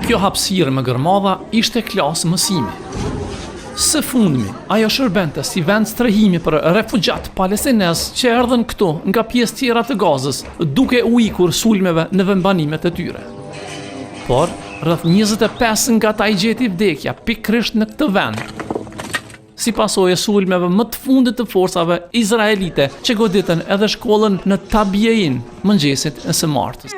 Kjo hapësirë më gërmadha ishte klasë mësimi. Së fundmi, ajo shërbente si vend strehimi për refugjat palestinez që erdhen këtu nga pjesë tjera të Gazës, duke u ikur sulmeve në vëmbanimet e tyre. Por, rreth 25 nga ata i gjeti vdekja pikërisht në këtë vend, si pasojë e sulmeve më të fundit të forcave izraelite që goditën edhe shkollën në Tabjein mëngjesit e së martës.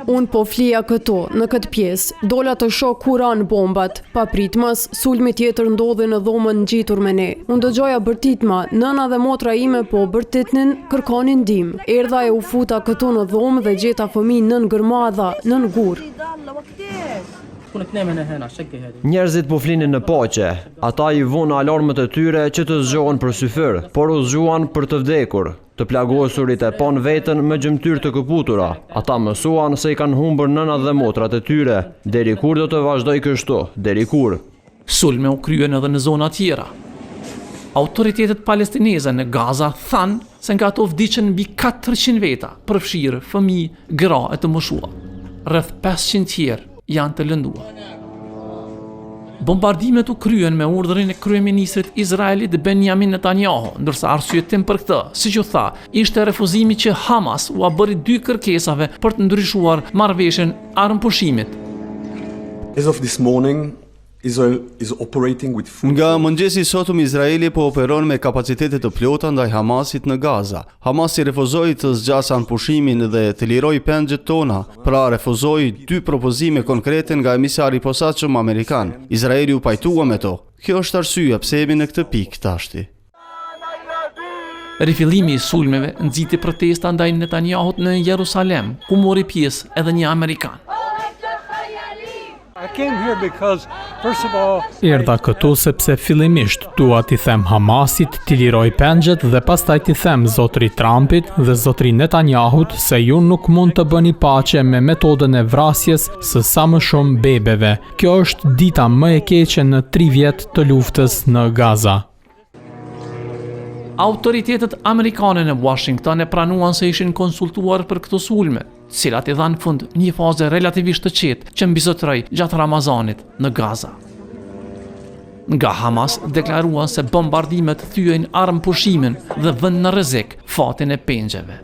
Unë po flija këtu, në këtë pjesë, dola të shoh kuran bombat, pa pritmas, sulmi tjetër ndodhi në dhomën ngjitur me ne. Unë dëgjoja bërtitma, nëna dhe motra ime po bërtitnin, kërkonin ndihmë. Erdha e u futa këtu në dhomë dhe gjeta fëmijë nën gërmadha, nën gur. Njerëzit po flinin në paqe, ata i vonë alarmët e tyre që të zgjohen për syfër, por u zgjuan për të vdekur. Të plagosurit e pan veten me gjymtyr të këputura. Ata mësuan se i kanë humbur nënat dhe motrat e tyre. Deri kur do të vazhdoj kështu? Deri kur? Sulme u kryen edhe në zona tjera. Autoritetet palestineze në Gaza thanë se nga ato vdiqën mbi 400 veta, përfshirë fëmijë, gra e të moshuar. Rreth 500 tjerë janë të lënduar. Bombardimet u kryen me urdhrin e kryeministrit izraelit Benjamin Netanyahu, ndërsa arsyetim për këtë, siç u tha, ishte refuzimi që Hamas u bëri 2 kërkesave për të ndryshuar marrëveshjen armëpushimit. As of this morning, Israel is operating with full... Nga mëngjesi sotëm Izraeli po operon me kapacitete të plota ndaj Hamasit në Gaza. Hamasi refuzoi të zgjas anëpushimin dhe të liroj pengjet tona, pra refuzoi 2 propozime konkrete nga emisari i posaçëm amerikan. Izraeli u pajtua me to. Kjo është arsyeja pse jemi në këtë pikë tashti. Rifillimi i sulmeve nxiti protesta ndaj Netanyahut në Jerusalem, ku mori pjesë edhe një amerikan. Erdha këtu sepse fillimisht dua t'i them Hamasit t'i liroj pengjet dhe pastaj t'i them zotri Trumpit dhe zotri Netanyahut se ju nuk mund të bëni paqe me metodën e vrasjes së sa më shumë bebeve. Kjo është dita më e keqe në 3 vjet të luftës në Gaza. Autoritetet amerikane në Washington e pranuan se ishin konsultuar për këto sulme, cilat i dhanë fund një faze relativisht të qetë që mbizotroi gjatë Ramazanit në Gaza. Nga Hamas deklaruan se bombardimet thyejnë armëpushimin dhe vënë në rrezik fatin e pengjeve.